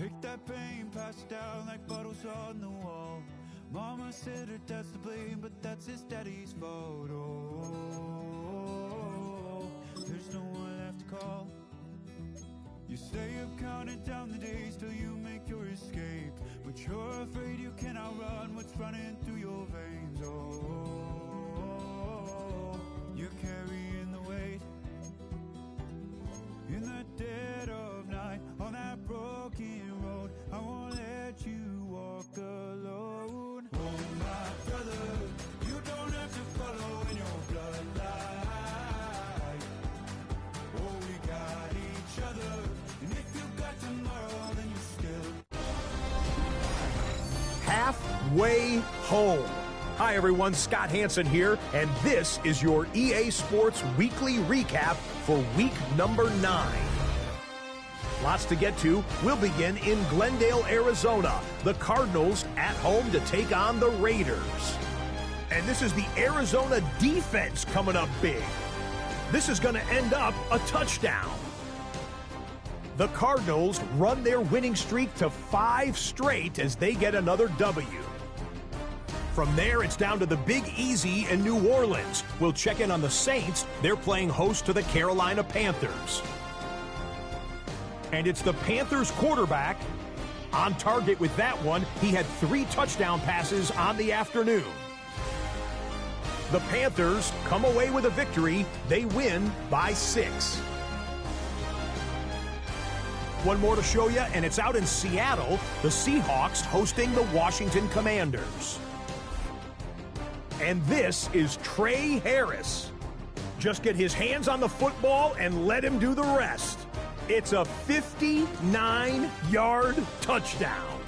Take that pain, pass it down like bottles on the wall. Mama said her dad's to blame, but that's his daddy's fault. Oh, there's no one left to call. You stay up counting down the days till you make your escape, but you're afraid you can outrun what's running through your veins. Oh, you're carrying the weight in the dead of night on that broken road. I won't let you walk alone. Oh my brother, you don't have to follow in your bloodline. Oh, we got each other, and if you got tomorrow, then you still halfway home. Hi everyone, Scott Hansen here, and this is your EA Sports Weekly Recap for week number 9. Lots to get to. We'll begin in Glendale, Arizona. The Cardinals at home to take on the Raiders. And this is the Arizona defense coming up big. This is going to end up a touchdown. The Cardinals run their winning streak to 5 straight as they get another W. From there, it's down to the Big Easy in New Orleans. We'll check in on the Saints. They're playing host to the Carolina Panthers. And it's the Panthers quarterback on target with that one. He had 3 touchdown passes on the afternoon. The Panthers come away with a victory. They win by 6. One more to show you, and it's out in Seattle. The Seahawks hosting the Washington Commanders. And this is Trey Harris. Just get his hands on the football and let him do the rest. It's a 59-yard touchdown.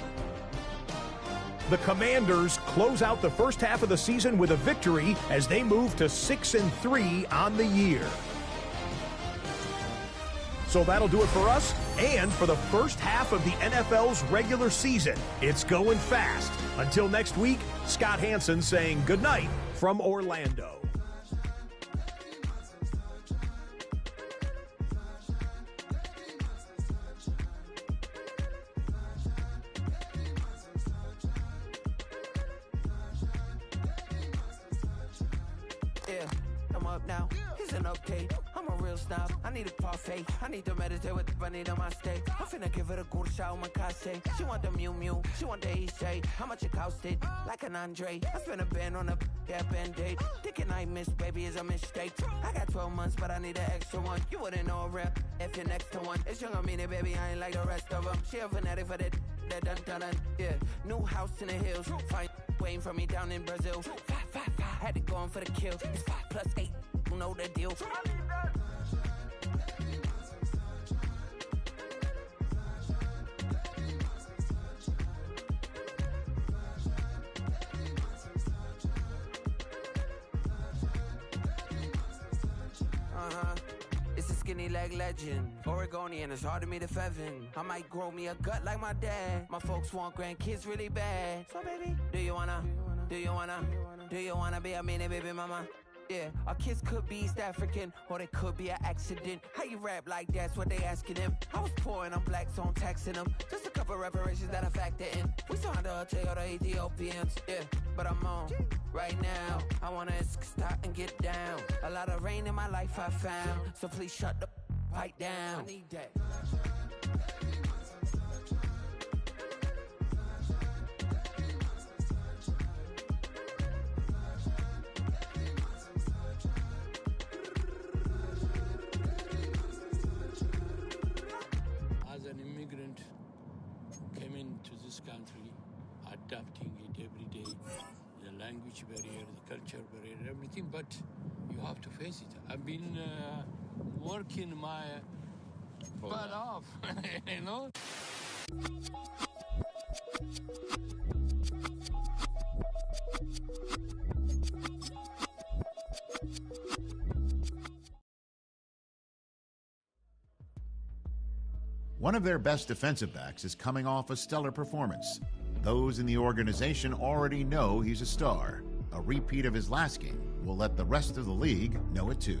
The Commanders close out the first half of the season with a victory as they move to 6-3 on the year. So that'll do it for us and for the first half of the NFL's regular season. It's going fast. Until next week, Scott Hansen saying goodnight from Orlando. Now, here's an update. I'm a real snob. I need a parfait. I need to meditate with the bunny on my stay. I'm finna give it a good shot on my cache. She want the Mew Mew. She want the EJ. How much it costed? Like an Andre. I spent a band on a band-aid. Thinking I miss, baby, is a mistake. I got 12 months, but I need an extra one. You wouldn't know a rep if you're next to one. It's young, I mean it, baby. I ain't like the rest of them. She a fanatic for that dun. Yeah, new house in the hills. Fine, waiting for me down in Brazil. 5. Had to go on for the kill. It's 5 plus 8. You know the deal. It's a skinny leg legend. Oregonian, it's hard to meet a Fevin. I might grow me a gut like my dad. My folks want grandkids really bad. So baby, do you wanna be a mini baby mama? Yeah, our kids could be East African, or they could be an accident. How you rap like that's what they asking him. I was poor and I'm black, so I'm taxing them. Just a couple reparations that I factor in. We saw the other Ethiopians, yeah, but I'm on right now. I wanna stop and get down. A lot of rain in my life I found, so please shut the pipe down. I need that. Country, adapting it every day, the language barrier, the culture barrier, everything, but you have to face it. I've been working my butt off, you know? One of their best defensive backs is coming off a stellar performance. Those in the organization already know he's a star. A repeat of his last game will let the rest of the league know it too.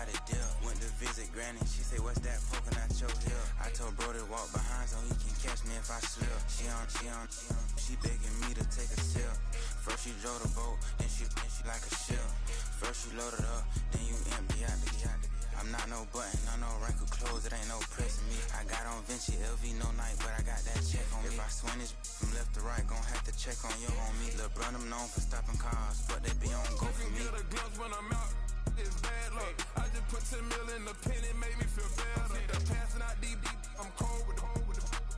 everybody deal. Went to visit Granny, she say, what's that poking out your heel? I told bro to walk behind so he can catch me if I slip. She begging me to take a sip. First she drove the boat, then she like a ship. First you load it up, then you empty out the I'm not no button, no wrinkled clothes, it ain't no pressing me. I got on Vinci, LV, no night, but I got that check on me. If I swing this from left to right, gon' have to check on your homie. Lil' bro, I'm known for stopping cars, but they be on go for me. Get a glimpse when I'm out, it's bad luck. I just put 10 mil in the pen, it made me feel better. The passing out deep, I'm cold with the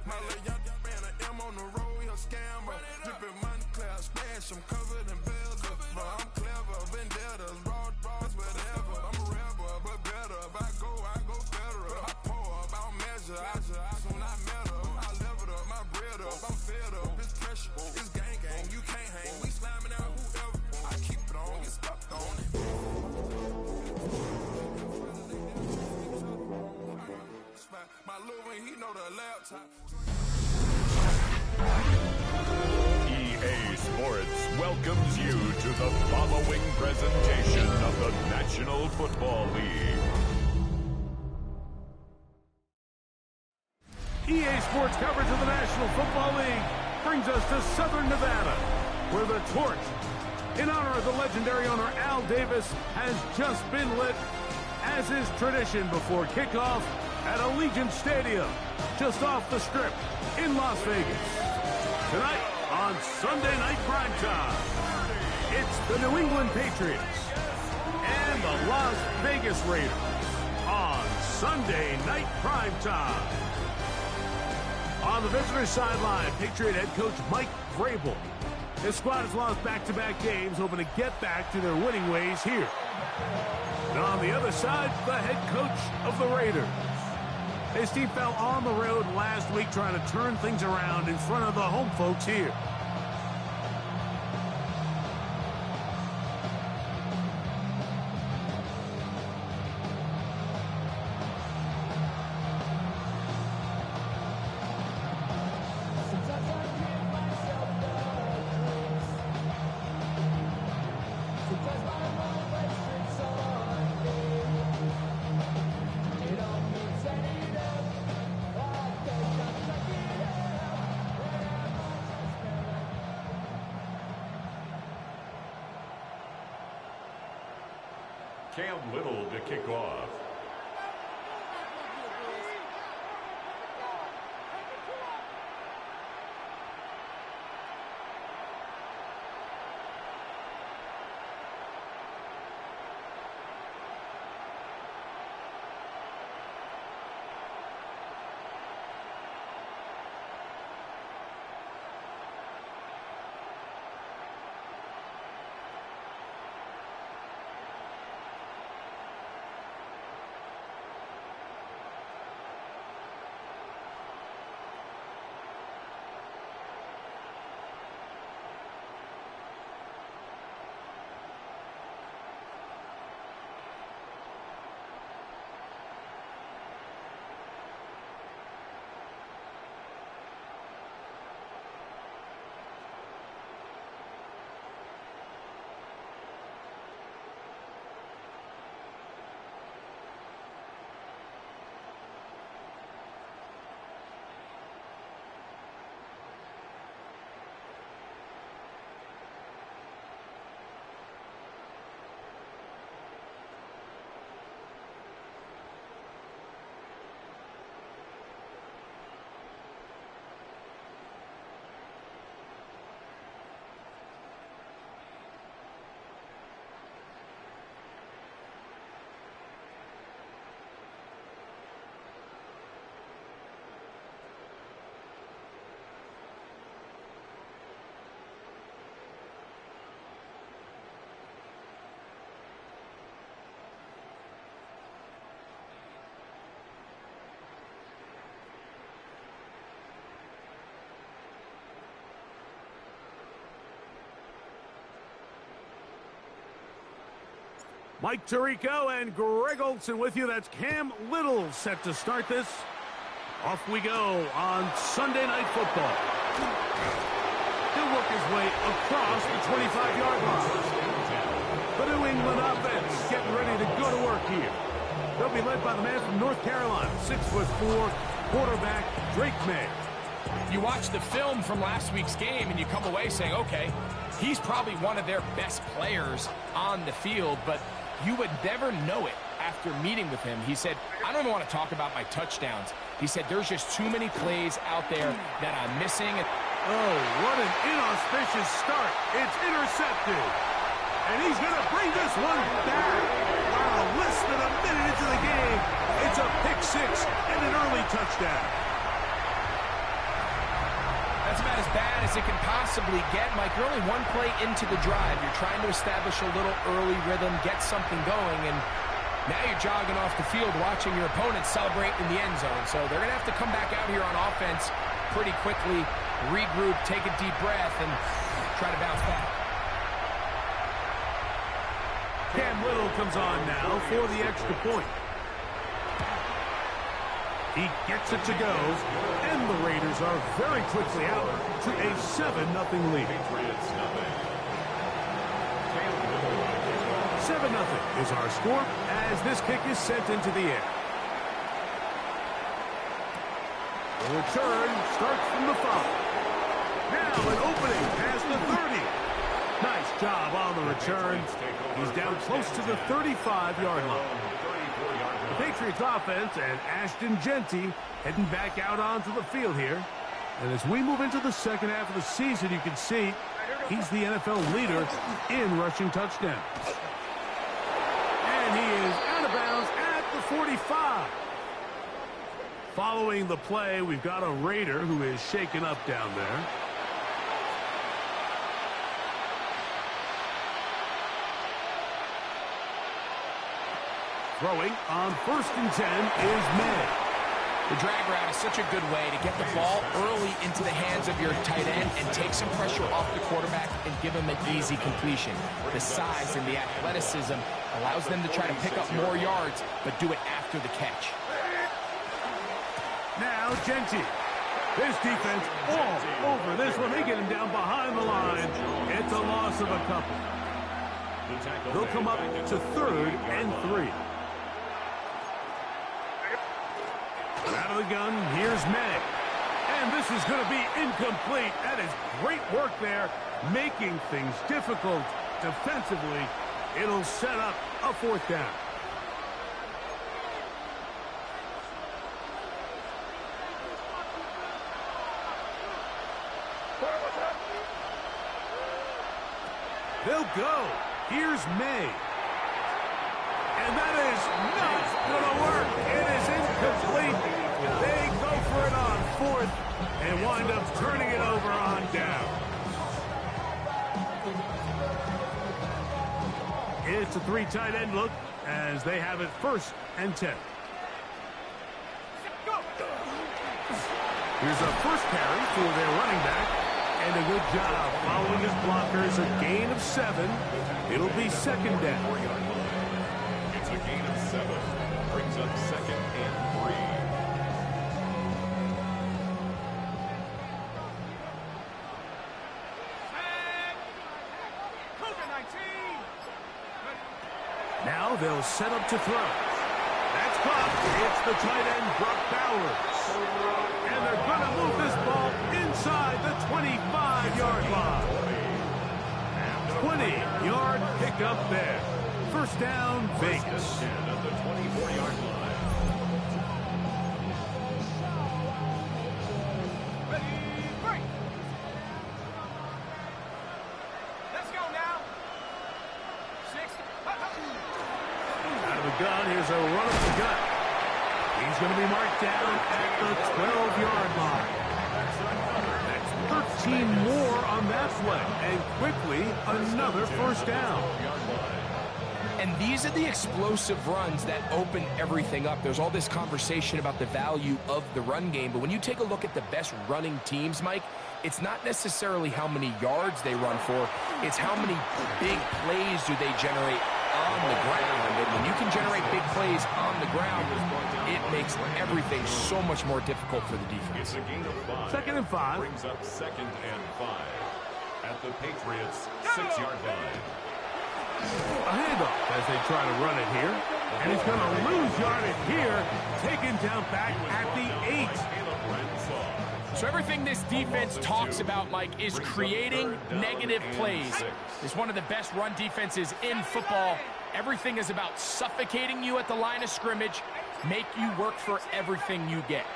My little young ran an M on the road, he a scammer. Drippin' money, clear, splash, I'm covered in bells. But I'm clever, vendettas, raw, whatever. I'm a rebel, but better. If I go federal. I pour up, I'll measure. I soon I met her. I leveled up, my bread up, I'm fed up. It's pressure, it's gang, you can't hang. We slamming out whoever. I keep it on, get stuck on it. My little one, he know the laptop. EA Sports welcomes you to the following presentation of the National Football League. EA Sports coverage of the National Football League brings us to Southern Nevada, where the torch, in honor of the legendary owner Al Davis, has just been lit, as is tradition before kickoff at Allegiant Stadium, just off the Strip in Las Vegas. Tonight on Sunday Night Primetime, it's the New England Patriots and the Las Vegas Raiders on Sunday Night Primetime. On the visitor's sideline, Patriot head coach Mike Vrabel. His squad has lost back-to-back games, hoping to get back to their winning ways here. And on the other side, the head coach of the Raiders. His team fell on the road last week trying to turn things around in front of the home folks here. Cam Little to kick off. Mike Tirico and Greg Olson with you. That's Cam Little set to start this. Off we go on Sunday Night Football. He'll work his way across the 25-yard line. The New England offense getting ready to go to work here. They'll be led by the man from North Carolina, 6'4", quarterback Drake May. You watch the film from last week's game, and you come away saying, okay, he's probably one of their best players on the field, but you would never know it after meeting with him. He said, I don't even want to talk about my touchdowns. He said, there's just too many plays out there that I'm missing. Oh, what an inauspicious start. It's intercepted. And he's going to bring this one back. Wow, less than a minute into the game. It's a pick six and an early touchdown. That's about as bad as it can possibly get. Mike, you're only one play into the drive. You're trying to establish a little early rhythm, get something going, and now you're jogging off the field watching your opponent celebrate in the end zone. So they're going to have to come back out here on offense pretty quickly, regroup, take a deep breath, and try to bounce back. Cam Little comes on now for the extra point. He gets it to go, and the Raiders are very quickly out to a 7-0 lead. 7-0 is our score as this kick is sent into the air. The return starts from the 5. Now an opening past the 30. Nice job on the return. He's down close to the 35-yard line. The Patriots offense and Ashton Genty heading back out onto the field here. And as we move into the second half of the season, you can see he's the NFL leader in rushing touchdowns. And he is out of bounds at the 45. Following the play, we've got a Raider who is shaken up down there. Throwing on 1st and 10 is May. The drag route is such a good way to get the ball early into the hands of your tight end and take some pressure off the quarterback and give him an easy completion. The size and the athleticism allows them to try to pick up more yards, but do it after the catch. Now Genty. This defense all over this one. They get him down behind the line. It's a loss of a couple. They'll come up to 3rd and 3. Out of the gun, here's May. And this is going to be incomplete. That is great work there, making things difficult defensively. It'll set up a 4th down. They'll go. Here's May. And that is not going to work. It is incomplete. They go for it on 4th and wind up turning it over on down. It's a 3 tight end look as they have it 1st and 10. Here's a first carry for their running back. And a good job following his blockers. A gain of 7. It'll be 2nd down. It's a gain of 7. Brings up 2nd and 3. Now they'll set up to throw. That's caught. It's the tight end, Brock Bowers. And they're going to move this ball inside the 25-yard line. 20-yard pickup there. 1st down, Vegas. At the 24-yard line. Ready, break. Let's go now. 6. Out of the gun, here's a run up the gut. He's going to be marked down at the 12-yard line. That's 13 more on that play. And quickly, another 1st down. And these are the explosive runs that open everything up. There's all this conversation about the value of the run game, but when you take a look at the best running teams, Mike, it's not necessarily how many yards they run for, it's how many big plays do they generate on the ground. And when you can generate big plays on the ground, it makes everything so much more difficult for the defense. It's a gain of 5. 2nd and 5. Brings up 2nd and 5. At the Patriots' 6-yard line. A handoff as they try to run it here. And he's going to lose yardage here, taken down back at the 8. So everything this defense talks about, Mike, is creating negative plays. It's one of the best run defenses in football. Everything is about suffocating you at the line of scrimmage, make you work for everything you get.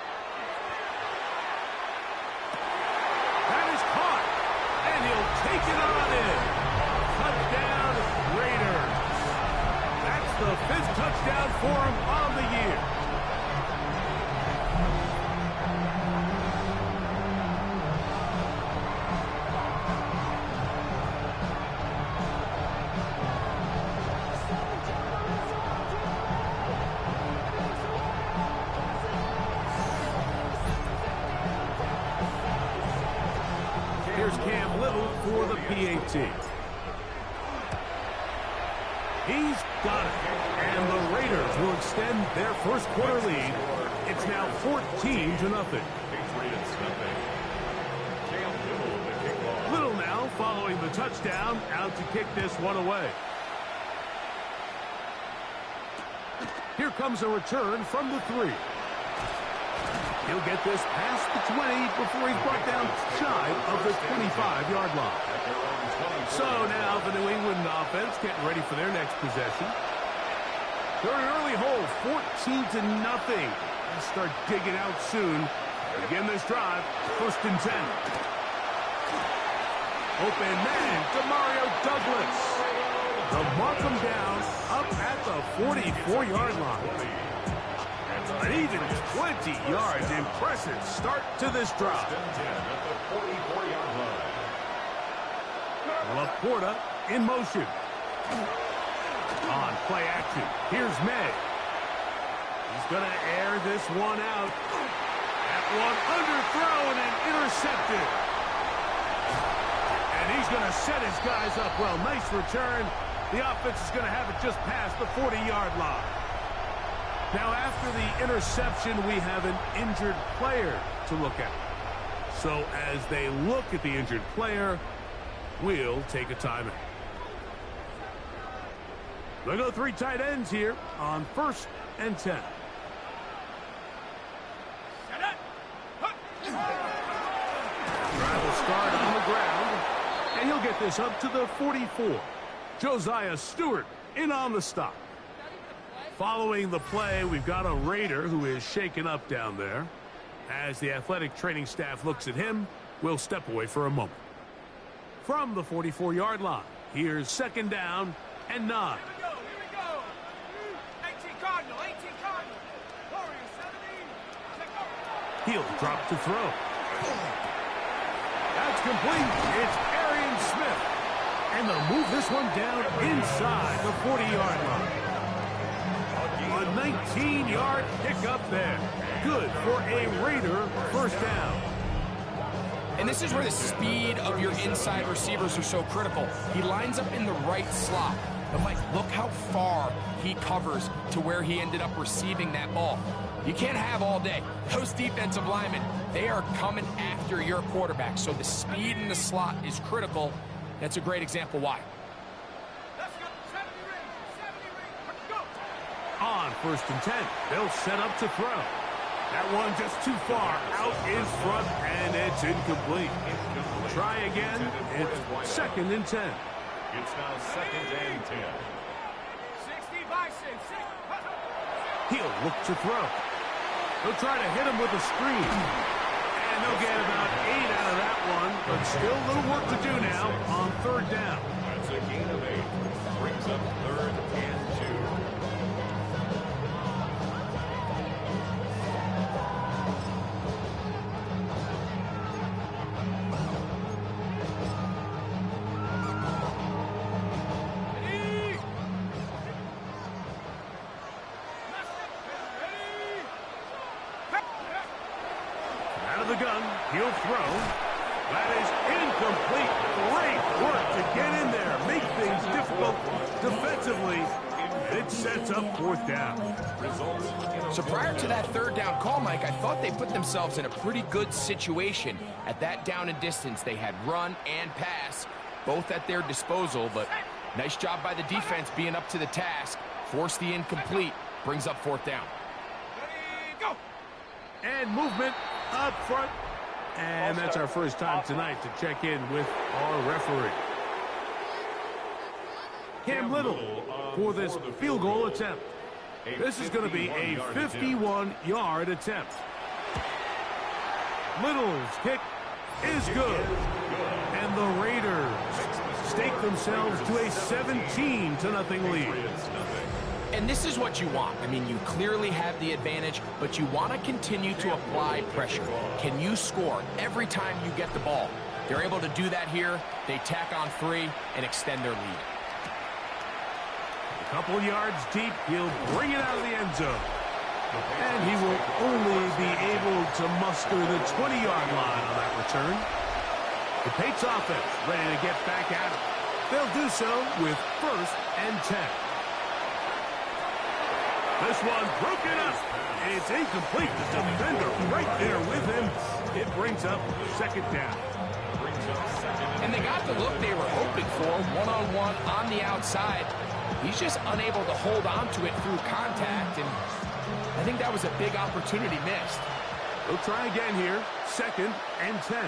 That is caught, and he'll take it on in. Touchdown, Raiders. That's the 5th touchdown for him on the year. For the PAT. He's got it. And the Raiders will extend their first quarter lead. It's now 14-0. Little now following the touchdown, out to kick this one away. Here comes a return from the 3. He'll get this past the 20 before he's brought down shy of the 25-yard line. So now the New England offense getting ready for their next possession. They're in an early hole, 14-0. They'll start digging out soon. Begin this drive, 1st and 10. Open man to Mario Douglas. They'll mark him down up at the 44-yard line. An even 20 yards. Impressive start to this drive. Laporta in motion. On play action. Here's May. He's going to air this one out. That one underthrown and intercepted. And he's going to set his guys up well. Nice return. The offense is going to have it just past the 40-yard line. Now, after the interception, we have an injured player to look at. So, as they look at the injured player, we'll take a timeout. They'll go 3 tight ends here on 1st and 10. Drive will start on the ground, and he'll get this up to the 44. Josiah Stewart in on the stop. Following the play, we've got a Raider who is shaken up down there. As the athletic training staff looks at him, we'll step away for a moment. From the 44-yard line, here's 2nd down and 9. Here we go. 18 Cardinal, 18 Cardinal. Warriors, 17. He'll drop to throw. That's complete. It's Arian Smith. And they'll move this one down inside the 40-yard line. A 19-yard pickup there. Good for a Raider 1st down. And this is where the speed of your inside receivers are so critical. He lines up in the right slot. But, Mike, look how far he covers to where he ended up receiving that ball. You can't have all day. Those defensive linemen, they are coming after your quarterback. So the speed in the slot is critical. That's a great example why. On 1st and 10, they'll set up to throw. That one just too far out in front, and it's incomplete. Try again. It's 2nd and 10. It's now 2nd and 10. 60 by 6. He'll look to throw. They'll try to hit him with a screen. And they'll get about 8 out of that one, but still a little work to do now on 3rd down. That's a gain of 8. Brings up 3rd and 2. The gun, he'll throw. That is incomplete. Great work to get in there, make things difficult defensively. It sets up 4th down. So prior to that 3rd down call, Mike, I thought they put themselves in a pretty good situation. At that down and distance, they had run and pass, both at their disposal, but nice job by the defense being up to the task. Force the incomplete. Brings up 4th down. Ready, go! And movement up front. And that's our first time tonight to check in with our referee. Cam Little for this field goal attempt. This is going to be a 51-yard attempt. Little's kick is good. And the Raiders stake themselves to a 17-0 lead. And this is what you want. I mean, you clearly have the advantage, but you want to continue to apply pressure. Can you score every time you get the ball? They're able to do that here. They tack on 3 and extend their lead. A couple yards deep, he'll bring it out of the end zone. And he will only be able to muster the 20-yard line on that return. The Patriots offense ready to get back at it. They'll do so with 1st and 10. This one broken up. It's incomplete. The defender right there with him. It brings up 2nd down. And they got the look they were hoping for, one-on-one on the outside. He's just unable to hold on to it through contact, and I think that was a big opportunity missed. We'll try again here. 2nd and 10.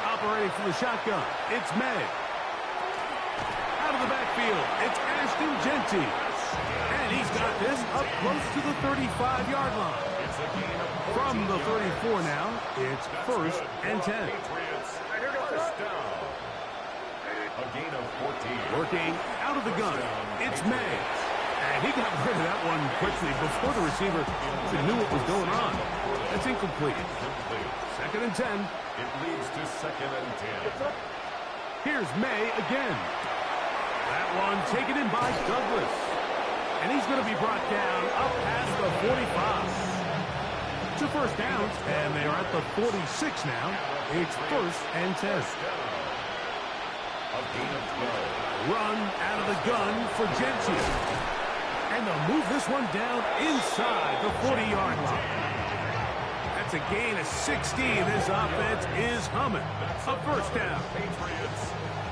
Operating from the shotgun, it's May. Out of the backfield, it's Ashton Genty. And he's got this up close to the 35-yard line. From the 34 now, it's 1st and 10. A gain of 14. Working out of the gun, it's May. And he got rid of that one quickly before the receiver even knew what was going on. That's incomplete. 2nd and 10. It leads to 2nd and 10. Here's May again. That one taken in by Douglas. And he's going to be brought down up past the 45. 2 first downs, and they are at the 46 now. It's 1st and 10. A gain of 12. Run out of the gun for Genty. And they'll move this one down inside the 40-yard line. That's a gain of 60. This offense is humming. A 1st down.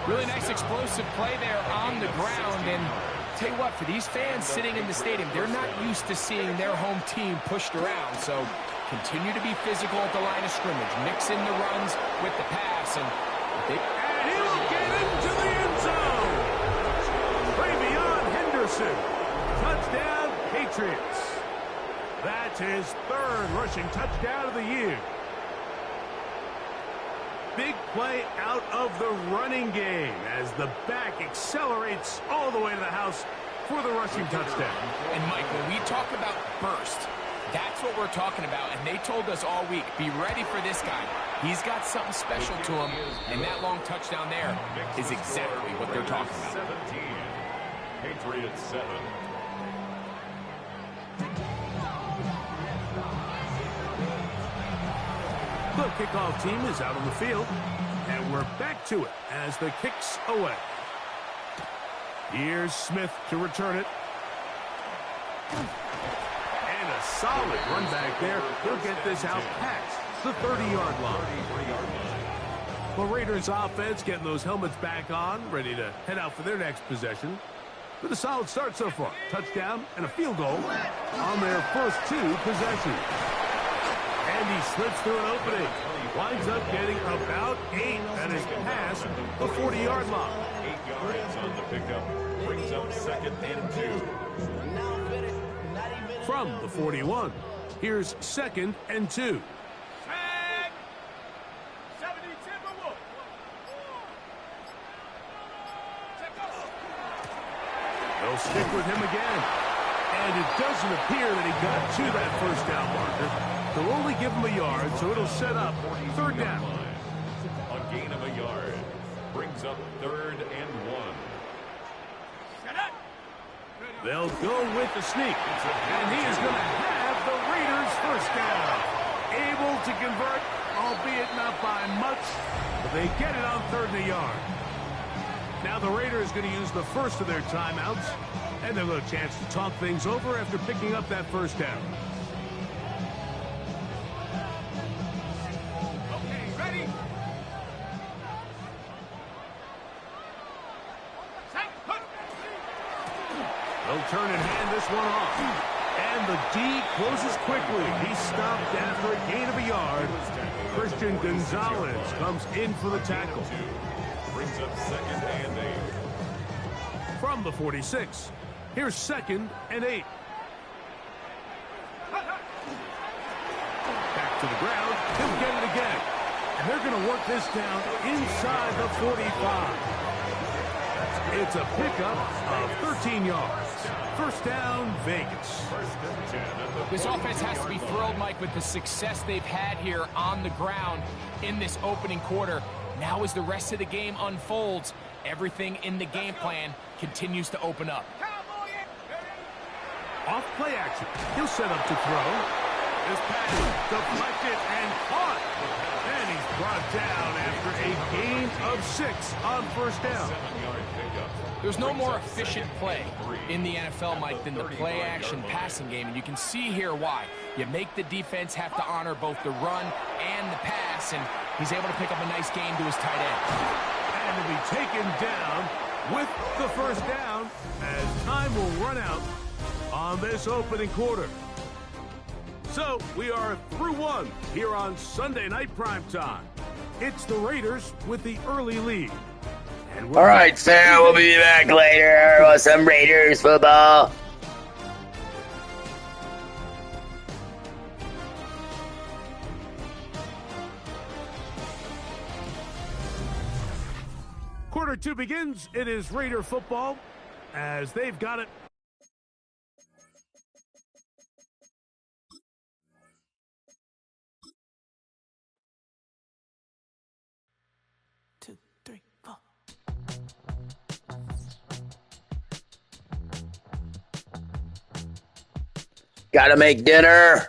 Really nice explosive play there on the ground. And tell you what, for these fans sitting in the stadium, they're not used to seeing their home team pushed around. So continue to be physical at the line of scrimmage. Mix in the runs with the pass. And he will get into the end zone. Travion Henderson. Touchdown, Patriots. That's his 3rd rushing touchdown of the year. Big play out of the running game as the back accelerates all the way to the house for the rushing touchdown. And Mike, when we talk about burst, that's what we're talking about. And they told us all week, be ready for this guy. He's got something special to him. And that long touchdown there is exactly what they're talking about. 17. Patriots 7. The kickoff team is out on the field, and we're back to it as the kick's away. Here's Smith to return it. And a solid run back there. He'll get this out past the 30-yard line. The Raiders offense getting those helmets back on, ready to head out for their next possession. With a solid start so far. Touchdown and a field goal on their first 2 possessions. And he slips through an opening. Winds up getting about 8. That is past the 40-yard line. 8 yards on the pickup. Brings up 2nd and 2. From the 41, here's 2nd and 2. They'll stick with him again. And it doesn't appear that he got to that 1st down marker. They'll only give him a yard, so it'll set up 3rd down. A gain of a yard. Brings up 3rd and 1. They'll go with the sneak. And he is going to have the Raiders 1st down. Able to convert, albeit not by much, but they get it on 3rd and a yard. Now the Raiders going to use the first of their timeouts, and they'll have a chance to talk things over after picking up that 1st down. Okay, ready? They'll turn and hand this one off. And the D closes quickly. He's stopped after a gain of a yard. Christian Gonzalez comes in for the tackle. Brings up 2nd and 8. From the 46, here's 2nd and 8. Back to the ground. He'll get it again. And they're going to work this down inside the 45. It's a pickup of 13 yards. First down, Vegas. This offense has to be thrilled, Mike, with the success they've had here on the ground in this opening quarter. Now as the rest of the game unfolds, everything in the game plan continues to open up. Off play action. He'll set up to throw. This pass deflected and caught. And he's brought down after a gain of 6 on first down. There's no more efficient play in the NFL, Mike, than the play-action passing game, and you can see here why. You make the defense have to honor both the run and the pass, and he's able to pick up a nice gain to his tight end. And he'll be taken down with the first down as time will run out on this opening quarter. So we are through one here on Sunday Night Primetime. It's the Raiders with the early lead. All right, Sarah, we'll be back later with some Raiders football. Quarter 2 begins. It is Raider football as they've got it. Gotta make dinner.